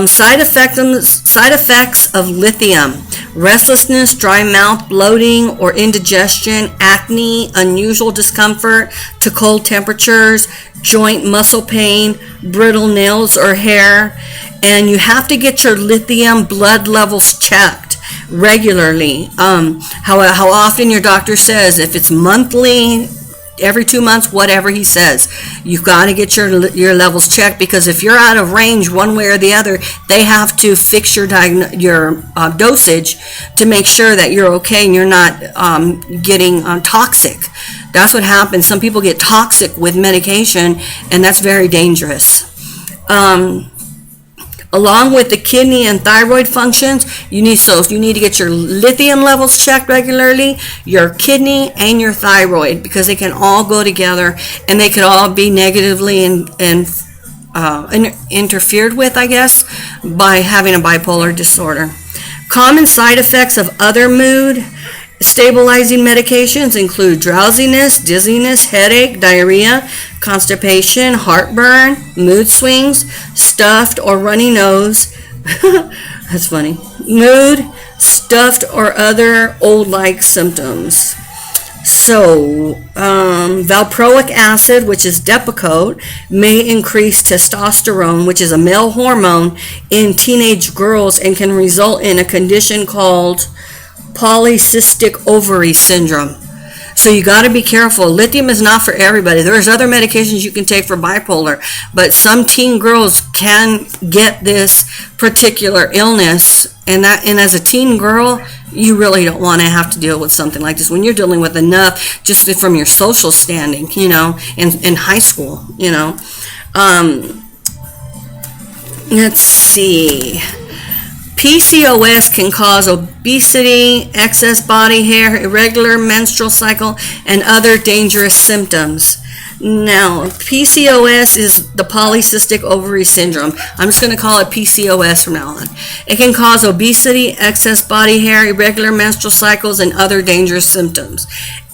Side effects of lithium: restlessness, dry mouth, bloating or indigestion, acne, unusual discomfort to cold temperatures, joint muscle pain, brittle nails or hair. And you have to get your lithium blood levels checked regularly. How often your doctor says, if it's monthly, every 2 months, whatever he says, you've got to get your levels checked, because if you're out of range one way or the other, they have to fix your dosage to make sure that you're okay and you're not getting toxic. That's what happens. Some people get toxic with medication, and that's very dangerous. Along with the kidney and thyroid functions, you need to get your lithium levels checked regularly, your kidney and your thyroid, because they can all go together, and they could all be negatively interfered with, I guess, by having a bipolar disorder. Common side effects of other mood stabilizing medications include drowsiness, dizziness, headache, diarrhea, constipation, heartburn, mood swings, stuffed or runny nose. That's funny. Mood, stuffed or other old-like symptoms. So, valproic acid, which is Depakote, may increase testosterone, which is a male hormone, in teenage girls and can result in a condition called polycystic ovary syndrome. So you got to be careful. Lithium is not for everybody. There's other medications you can take for bipolar, but some teen girls can get this particular illness, and as a teen girl, you really don't want to have to deal with something like this when you're dealing with enough just from your social standing, in high school, Let's see. PCOS can cause obesity, excess body hair, irregular menstrual cycle, and other dangerous symptoms. Now, PCOS is the polycystic ovary syndrome. I'm just going to call it PCOS from now on. It can cause obesity, excess body hair, irregular menstrual cycles, and other dangerous symptoms.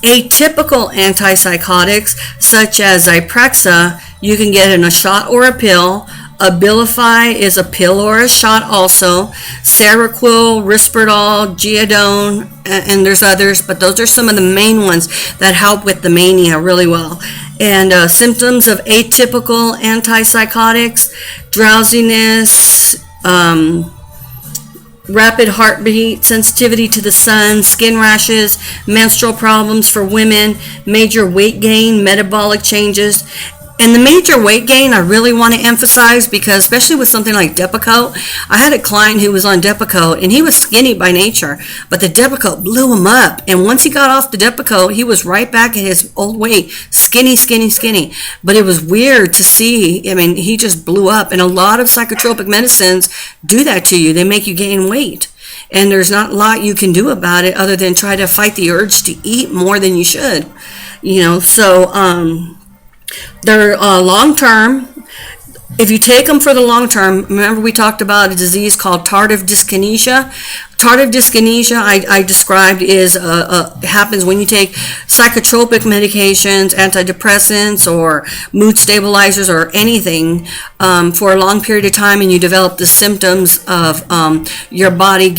Atypical antipsychotics, such as Zyprexa, you can get in a shot or a pill. Abilify is a pill or a shot also. Seroquel, Risperdal, Geodone, and there's others, but those are some of the main ones that help with the mania really well. And symptoms of atypical antipsychotics: drowsiness, rapid heartbeat, sensitivity to the sun, skin rashes, menstrual problems for women, major weight gain, metabolic changes. And the major weight gain I really want to emphasize, because especially with something like Depakote, I had a client who was on Depakote, and he was skinny by nature, but the Depakote blew him up. And once he got off the Depakote, he was right back at his old weight, skinny. But it was weird to see. He just blew up. And a lot of psychotropic medicines do that to you. They make you gain weight. And there's not a lot you can do about it other than try to fight the urge to eat more than you should. They're long-term. If you take them for the long term, remember we talked about a disease called tardive dyskinesia. Tardive dyskinesia, I described, happens when you take psychotropic medications, antidepressants, or mood stabilizers, or anything for a long period of time, and you develop the symptoms of your body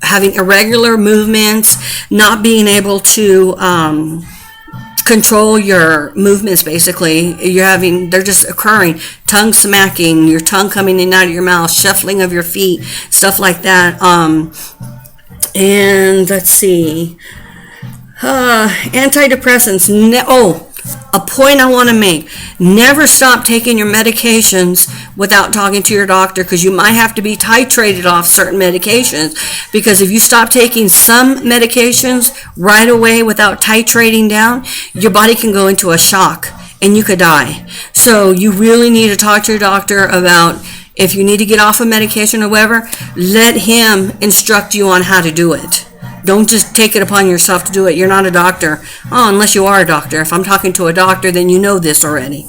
having irregular movements, not being able to control your movements. Basically, they're just occurring. Tongue smacking, your tongue coming in and out of your mouth, shuffling of your feet, stuff like that. And let's see, antidepressants. A point I want to make: never stop taking your medications without talking to your doctor, because you might have to be titrated off certain medications, because if you stop taking some medications right away without titrating down, your body can go into a shock and you could die. So you really need to talk to your doctor about if you need to get off a medication or whatever. Let him instruct you on how to do it. Don't just take it upon yourself to do it. You're not a doctor. Unless you are a doctor. If I'm talking to a doctor, then you know this already.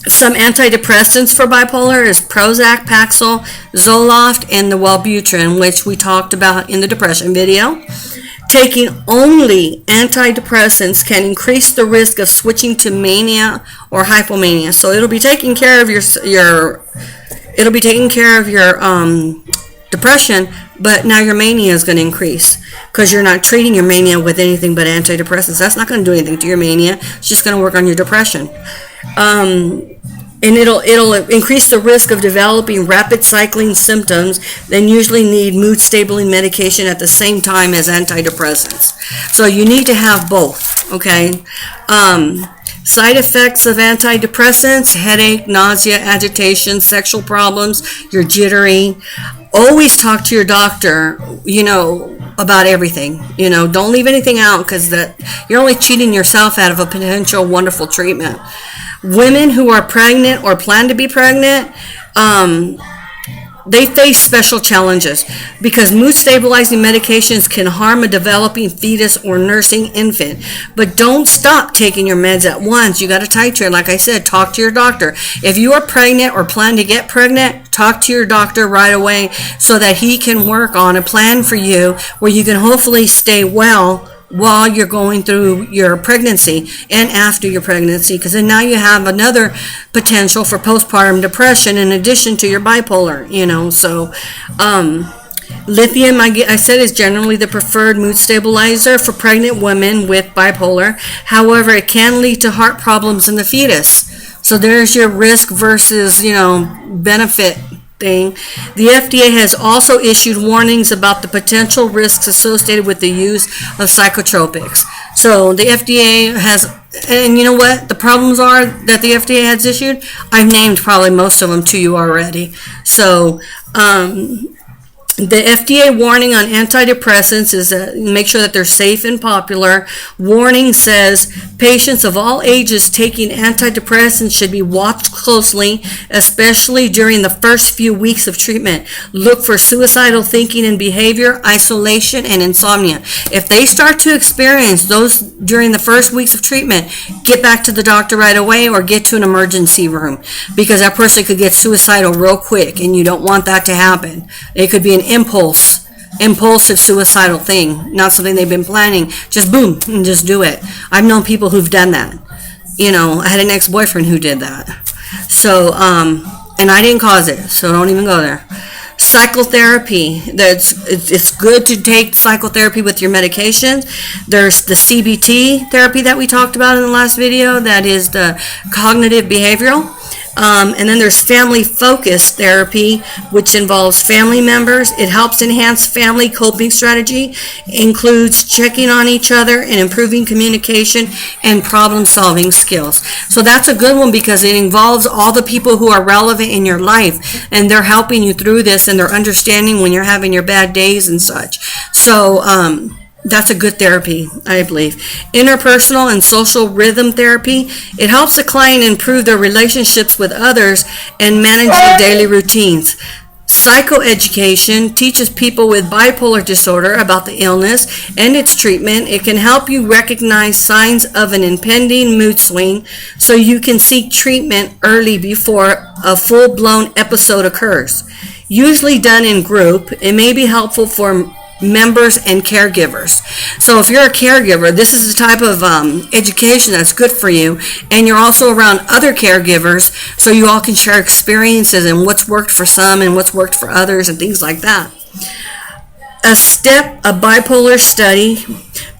Some antidepressants for bipolar is Prozac, Paxil, Zoloft, and the Wellbutrin, which we talked about in the depression video. Taking only antidepressants can increase the risk of switching to mania or hypomania. So it'll be taking care of your depression, but now your mania is going to increase because you're not treating your mania with anything but antidepressants. That's not going to do anything to your mania. It's just going to work on your depression. And it'll increase the risk of developing rapid cycling symptoms, then usually need mood stabilizing medication at the same time as antidepressants. So you need to have both, okay? Side effects of antidepressants: headache, nausea, agitation, sexual problems, you're jittery. Always talk to your doctor, about everything. Don't leave anything out, because you're only cheating yourself out of a potential wonderful treatment. Women who are pregnant or plan to be pregnant, they face special challenges because mood stabilizing medications can harm a developing fetus or nursing infant. But don't stop taking your meds at once. You got to titrate. Like I said, talk to your doctor. If you are pregnant or plan to get pregnant, talk to your doctor right away so that he can work on a plan for you where you can hopefully stay well while you're going through your pregnancy and after your pregnancy, because then now you have another potential for postpartum depression in addition to your bipolar. So lithium, I said, is generally the preferred mood stabilizer for pregnant women with bipolar. However, it can lead to heart problems in the fetus. So there's your risk versus benefit thing. The FDA has also issued warnings about the potential risks associated with the use of psychotropics. So the FDA has, and you know what the problems are that the FDA has issued? I've named probably most of them to you already. So the FDA warning on antidepressants is make sure that they're safe and popular. Warning says patients of all ages taking antidepressants should be watched closely, especially during the first few weeks of treatment. Look for suicidal thinking and behavior, isolation, and insomnia. If they start to experience those during the first weeks of treatment, get back to the doctor right away or get to an emergency room, because that person could get suicidal real quick, and you don't want that to happen. It could be an impulsive suicidal thing, not something they've been planning. Just boom, and just do it. I've known people who've done that. I had an ex-boyfriend who did that. So, and I didn't cause it, so don't even go there. Psychotherapy. It's good to take psychotherapy with your medications. There's the CBT therapy that we talked about in the last video. That is the cognitive behavioral. And then there's family-focused therapy, which involves family members. It helps enhance family coping strategy, includes checking on each other and improving communication and problem-solving skills. So that's a good one because it involves all the people who are relevant in your life, and they're helping you through this, and they're understanding when you're having your bad days and such. So, that's a good therapy, I believe. Interpersonal and social rhythm therapy. It helps the client improve their relationships with others and manage their daily routines. Psychoeducation teaches people with bipolar disorder about the illness and its treatment. It can help you recognize signs of an impending mood swing so you can seek treatment early before a full-blown episode occurs. Usually done in group, it may be helpful for members and caregivers. So if you're a caregiver, this is the type of education that's good for you, and you're also around other caregivers so you all can share experiences and what's worked for some and what's worked for others and things like that. A bipolar study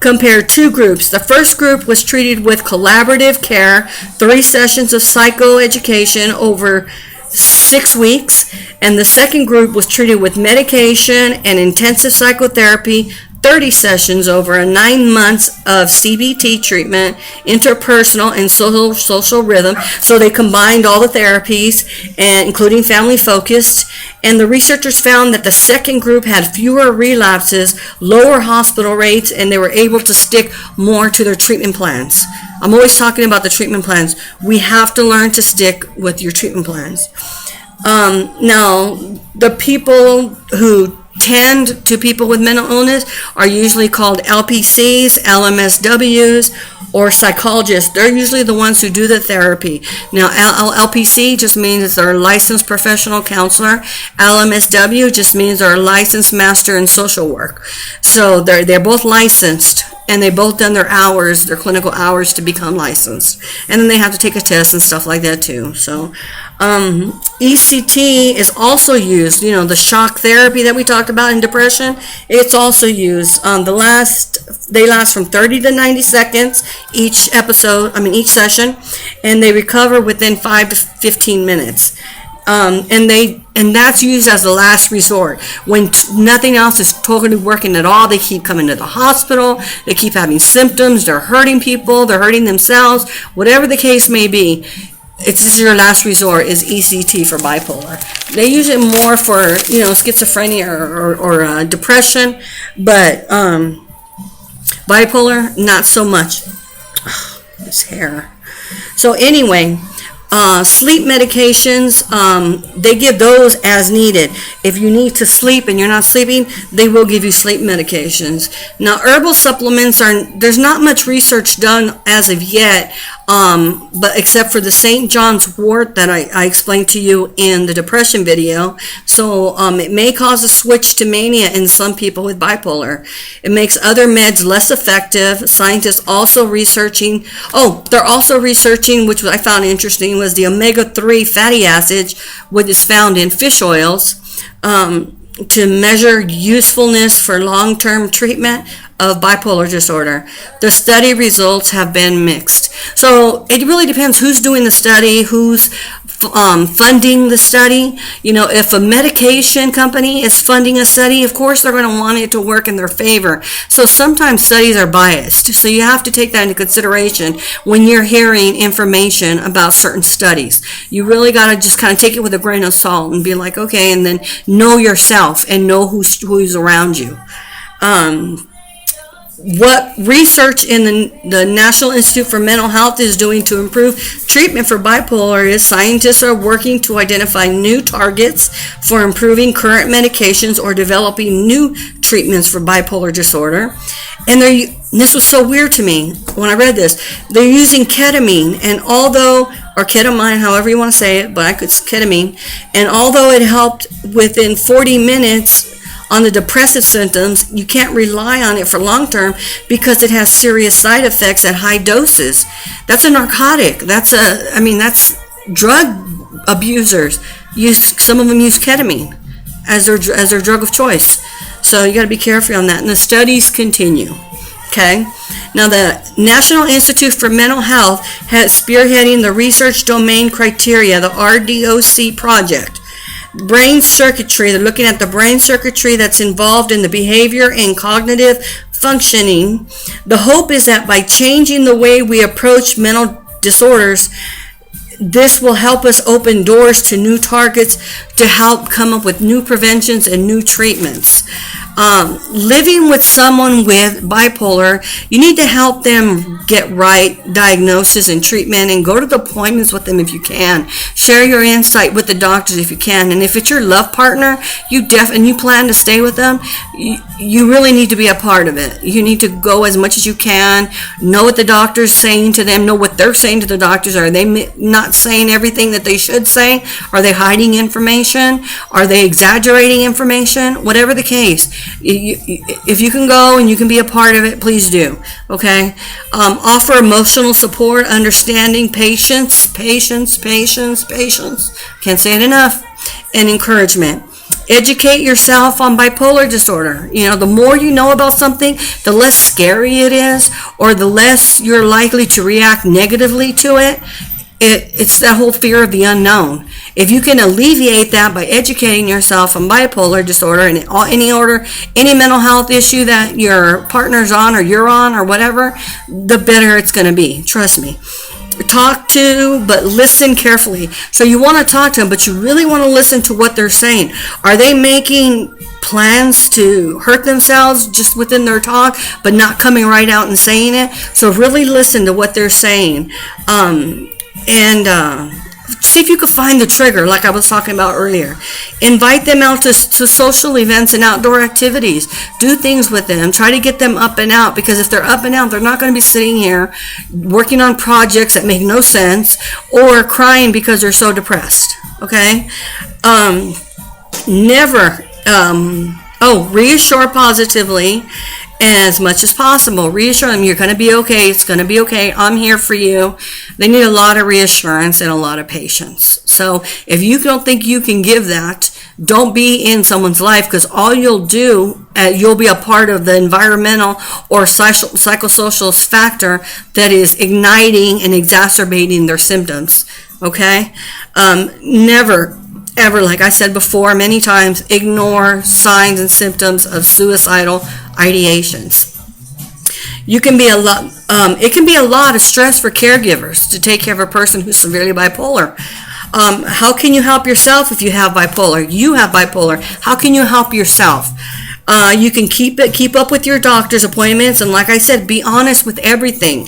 compared two groups. The first group was treated with collaborative care, 3 sessions of psychoeducation over 6 weeks, and the second group was treated with medication and intensive psychotherapy, 30 sessions over 9 months of CBT treatment, interpersonal and social rhythm. So they combined all the therapies, and including family focused. And the researchers found that the second group had fewer relapses, lower hospital rates, and they were able to stick more to their treatment plans. I'm always talking about the treatment plans. We have to learn to stick with your treatment plans. Now, the people who tend to people with mental illness are usually called LPCs, LMSWs, or psychologists. They're usually the ones who do the therapy. Now, LPC just means they're a licensed professional counselor. LMSW just means they're a licensed master in social work. So they're both licensed, and they both done their hours, their clinical hours to become licensed. And then they have to take a test and stuff like that too. So ECT is also used, the shock therapy that we talked about in depression. It's also used. They last from 30 to 90 seconds each session, and they recover within 5 to 15 minutes. And that's used as the last resort. When nothing else is totally working at all, they keep coming to the hospital, they keep having symptoms, they're hurting people, they're hurting themselves, whatever the case may be. This is your last resort, is ECT for bipolar. They use it more for, schizophrenia or depression, but bipolar, not so much. This hair. So anyway, sleep medications, they give those as needed. If you need to sleep and you're not sleeping, they will give you sleep medications. Now, herbal supplements there's not much research done as of yet, but except for the St. John's wort that I explained to you in the depression video. So it may cause a switch to mania in some people with bipolar. It makes other meds less effective. Scientists also they're also researching, which I found interesting, was the omega-3 fatty acids, which is found in fish oils, to measure usefulness for long-term treatment of bipolar disorder. The study results have been mixed. So it really depends who's doing the study, who's funding the study. If a medication company is funding a study, of course they're going to want it to work in their favor. So sometimes studies are biased. So you have to take that into consideration when you're hearing information about certain studies. You really got to just kind of take it with a grain of salt and be like, okay, and then know yourself and know who's around you. What research in the National Institute for Mental Health is doing to improve treatment for bipolar is scientists are working to identify new targets for improving current medications or developing new treatments for bipolar disorder. And this was so weird to me when I read this. They're using ketamine, or ketamine, however you want to say it, but it's ketamine. And although it helped within 40 minutes on the depressive symptoms, you can't rely on it for long term because it has serious side effects at high doses. That's a narcotic. That's drug abusers some of them use ketamine as their drug of choice. So you got to be careful on that. And the studies continue. Okay. Now, the National Institute for Mental Health has spearheading the Research Domain Criteria, the RDOC project. Brain circuitry, they're looking at the brain circuitry that's involved in the behavior and cognitive functioning. The hope is that by changing the way we approach mental disorders, this will help us open doors to new targets to help come up with new preventions and new treatments. Living with someone with bipolar, you need to help them get right diagnosis and treatment, and go to the appointments with them if you can. Share your insight with the doctors if you can. And if it's your love partner, and you plan to stay with them, you really need to be a part of it. You need to go as much as you can. Know what the doctor's saying to them. Know what they're saying to the doctors. Are they not saying everything that they should say? Are they hiding information? Are they exaggerating information? Whatever the case, if you can go and you can be a part of it, please do. Okay. Offer emotional support, understanding, patience. Can't say it enough. And encouragement. Educate yourself on bipolar disorder. The more you know about something, the less scary it is, or the less you're likely to react negatively to it. It's that whole fear of the unknown. If you can alleviate that by educating yourself on bipolar disorder and any mental health issue that your partner's on or you're on or whatever, the better it's going to be. Trust me. Talk to, but listen carefully. So you want to talk to them, but you really want to listen to what they're saying. Are they making plans to hurt themselves just within their talk, but not coming right out and saying it? So really listen to what they're saying. And see if you can find the trigger, like I was talking about earlier. Invite them out to social events and outdoor activities. Do things with them. Try to get them up and out, because if they're up and out, they're not going to be sitting here working on projects that make no sense or crying because they're so depressed. Okay? Reassure positively as much as possible. Reassure them you're going to be okay. It's going to be okay. I'm here for you. They need a lot of reassurance and a lot of patience. So if you don't think you can give that, don't be in someone's life, because all you'll do, you'll be a part of the environmental or psychosocial factor that is igniting and exacerbating their symptoms. Okay? Never ever, like I said before many times, ignore signs and symptoms of suicidal ideations. It can be a lot of stress for caregivers to take care of a person who's severely bipolar. How can you help yourself if you have bipolar? You have bipolar. How can you help yourself? You can keep up with your doctor's appointments, and like I said, be honest with everything.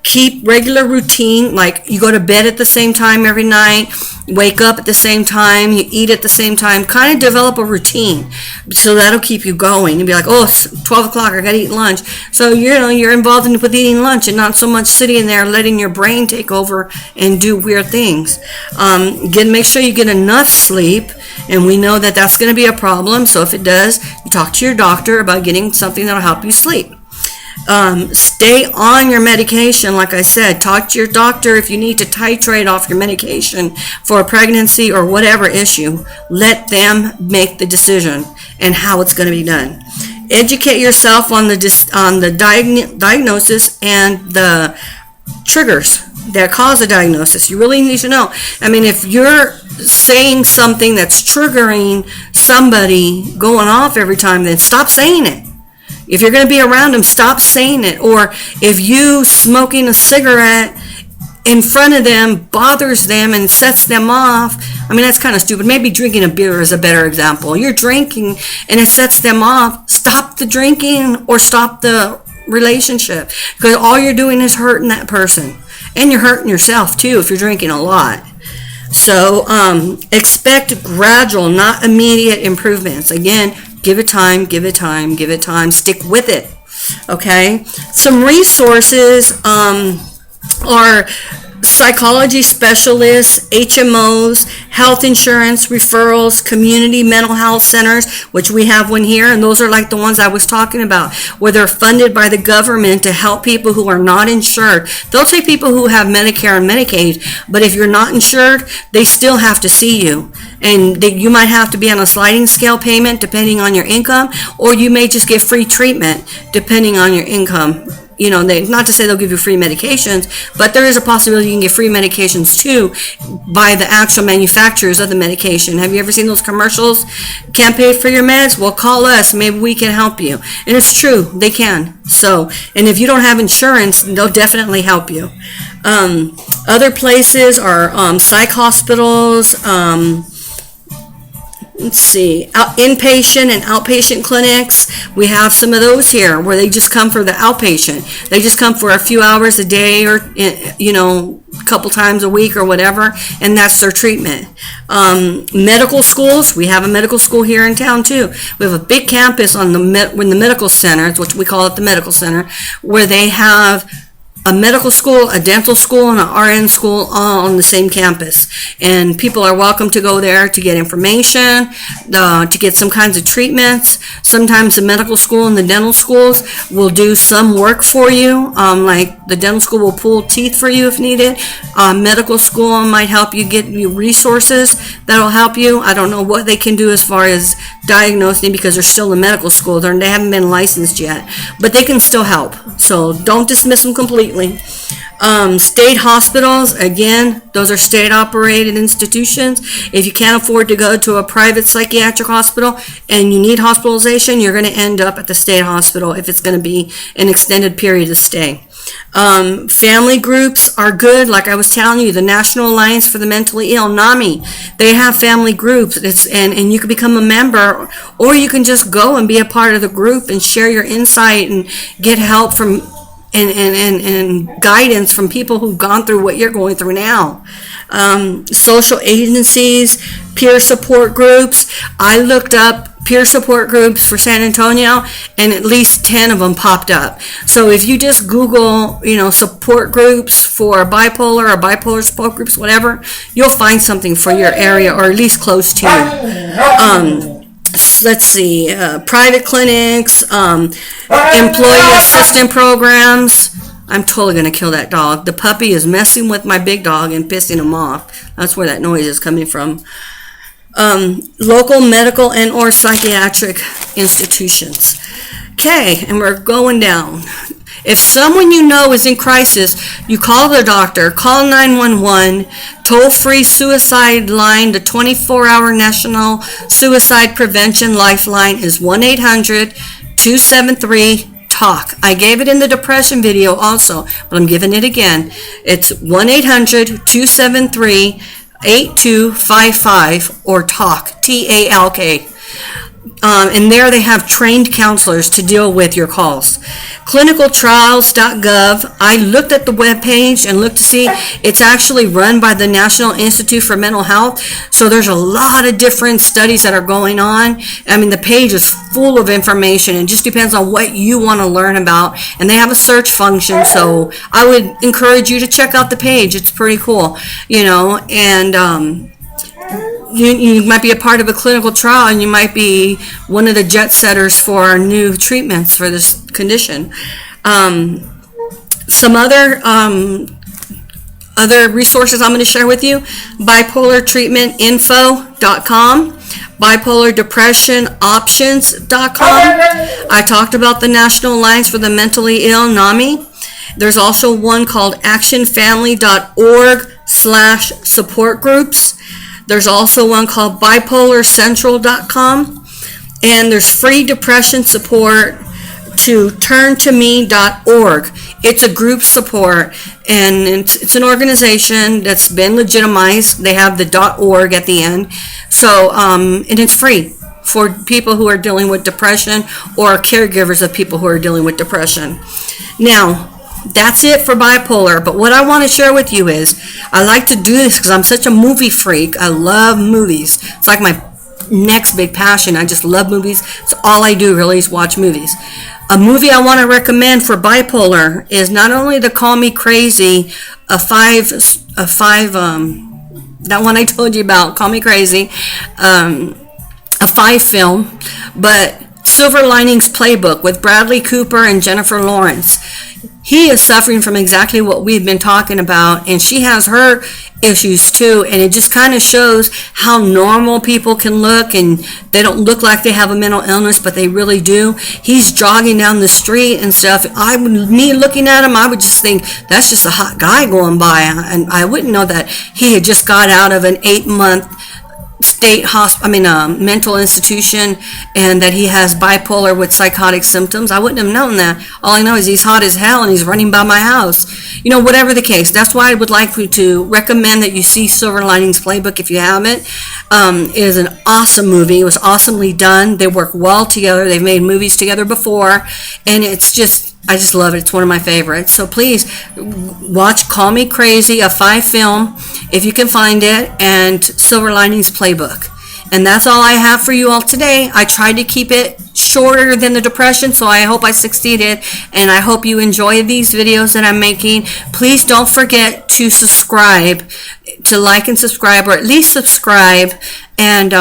Keep regular routine, like you go to bed at the same time every night, wake up at the same time, you eat at the same time. Kind of develop a routine, so that'll keep you going. You'll be like, oh, it's 12 o'clock, I gotta eat lunch. So you're involved with eating lunch and not so much sitting there letting your brain take over and do weird things. Make sure you get enough sleep, and we know that that's going to be a problem. So if it does, you talk to your doctor about getting something that'll help you sleep. Stay on your medication. Like I said, talk to your doctor if you need to titrate off your medication for a pregnancy or whatever issue. Let them make the decision and how it's going to be done. Educate yourself on the diagnosis and the triggers that cause a diagnosis. You really need to know. I mean, if you're saying something that's triggering somebody going off every time, then stop saying it. If you're going to be around them, stop saying it. Or if you smoking a cigarette in front of them bothers them and sets them off, I mean, that's kind of stupid. Maybe drinking a beer is a better example. You're drinking and it sets them off. Stop the drinking or stop the relationship, because all you're doing is hurting that person. And you're hurting yourself too if you're drinking a lot. So expect gradual, not immediate improvements. Again, give it time, stick with it. Okay? Some resources are psychology specialists, HMOs, health insurance referrals, community mental health centers, which we have one here, and those are like the ones I was talking about, where they're funded by the government to help people who are not insured. They'll say people who have Medicare and Medicaid, but if you're not insured, they still have to see you. And you might have to be on a sliding scale payment depending on your income, or you may just get free treatment depending on your income. You know, not to say they'll give you free medications, but there is a possibility you can get free medications too by the actual manufacturers of the medication. Have you ever seen those commercials? Can't pay for your meds? Well, call us. Maybe we can help you. And it's true, they can. So, and if you don't have insurance, they'll definitely help you. Other places are psych hospitals, let's see, inpatient and outpatient clinics. We have some of those here where they just come for the outpatient. They just come for a few hours a day, or a couple times a week or whatever, and that's their treatment. Medical schools, we have a medical school here in town too. We have a big campus in the medical center, which we call it the medical center, where they have a medical school, a dental school, and an RN school all on the same campus. And people are welcome to go there to get information, to get some kinds of treatments. Sometimes the medical school and the dental schools will do some work for you. Like the dental school will pull teeth for you if needed. Medical school might help you get you resources that'll help you. I don't know what they can do as far as diagnosing, because they're still in medical school. They haven't been licensed yet, but they can still help. So don't dismiss them completely. State hospitals, again, those are state operated institutions. If you can't afford to go to a private psychiatric hospital and you need hospitalization, you're going to end up at the state hospital if it's going to be an extended period of stay. Family groups are good. Like I was telling you, the National Alliance for the Mentally Ill, NAMI, they have family groups. And you can become a member, or you can just go and be a part of the group and share your insight and get help from and guidance from people who've gone through what you're going through now. social agencies, peer support groups. I looked up peer support groups for San Antonio, and at least 10 of them popped up. So if you just Google, support groups for bipolar or bipolar support groups, whatever, you'll find something for your area or at least close to you. Let's see, private clinics, employee assistant programs. I'm totally going to kill that dog. The puppy is messing with my big dog and pissing him off. That's where that noise is coming from. Local medical and or psychiatric institutions. Okay, and we're going down. If someone you know is in crisis, you call the doctor, call 911, toll-free suicide line, the 24-hour National Suicide Prevention Lifeline is 1-800-273-TALK. I gave it in the depression video also, but I'm giving it again. It's 1-800-273-8255 or TALK, T-A-L-K. And there they have trained counselors to deal with your calls. Clinicaltrials.gov. I looked at the webpage and looked to see it's actually run by the National Institute for Mental Health. So there's a lot of different studies that are going on. I mean, the page is full of information. It just depends on what you want to learn about. And they have a search function. So I would encourage you to check out the page. It's pretty cool, and you might be a part of a clinical trial, and you might be one of the jet setters for new treatments for this condition. Some other resources I'm going to share with you: bipolartreatmentinfo.com, bipolardepressionoptions.com. I talked about the National Alliance for the Mentally Ill, NAMI. There's also one called actionfamily.org/support groups. There's also one called bipolarcentral.com, and there's free depression support to turntome.org. It's a group support, and it's an organization that's been legitimized. They have the .org at the end, so and it's free for people who are dealing with depression or caregivers of people who are dealing with depression. Now, that's it for bipolar, but what I want to share with you is I like to do this because I'm such a movie freak. I love movies. It's like my next big passion. I just love movies. It's all I do really is watch movies. A movie I want to recommend for bipolar is not only the Call Me Crazy, that one I told you about, Call Me Crazy, a 5 film, but Silver Linings Playbook with Bradley Cooper and Jennifer Lawrence. He is suffering from exactly what we've been talking about, and she has her issues too, and it just kind of shows how normal people can look, and they don't look like they have a mental illness, but they really do. He's jogging down the street and stuff. Me looking at him, I would just think that's just a hot guy going by, and I wouldn't know that he had just got out of an 8-month mental institution, and that he has bipolar with psychotic symptoms. I wouldn't have known that. All I know is he's hot as hell and he's running by my house. Whatever the case, that's why I would like you to recommend that you see Silver Linings Playbook if you haven't. It is an awesome movie. It was awesomely done. They work well together. They've made movies together before, and I just love it. It's one of my favorites. So please watch Call Me Crazy, a 5 film, if you can find it, and Silver Linings Playbook. And that's all I have for you all today. I tried to keep it shorter than the depression, so I hope I succeeded, and I hope you enjoy these videos that I'm making. Please don't forget to subscribe, to like and subscribe, or at least subscribe, and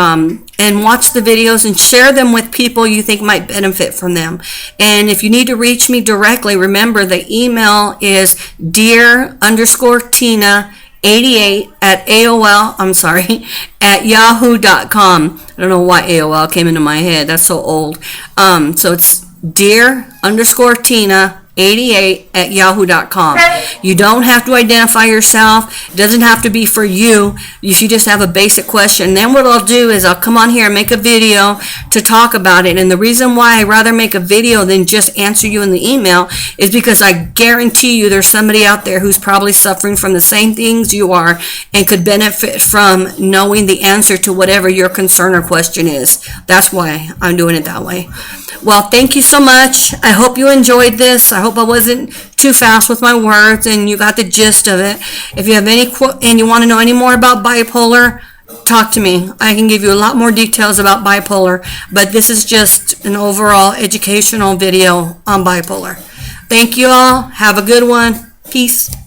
watch the videos and share them with people you think might benefit from them. And if you need to reach me directly, remember the email is dear_Tina88 at yahoo.com. I don't know why AOL came into my head. That's so old. So it's dear_Tina88 at yahoo.com. You don't have to identify yourself. It doesn't have to be for you. If you just have a basic question, then what I'll do is I'll come on here and make a video to talk about it. And the reason why I rather make a video than just answer you in the email is because I guarantee you there's somebody out there who's probably suffering from the same things you are and could benefit from knowing the answer to whatever your concern or question is. That's why I'm doing it that way. Well, thank you so much. I hope you enjoyed this. I hope I wasn't too fast with my words and you got the gist of it. If you have and you want to know any more about bipolar, talk to me. I can give you a lot more details about bipolar, but this is just an overall educational video on bipolar. Thank you all. Have a good one. Peace.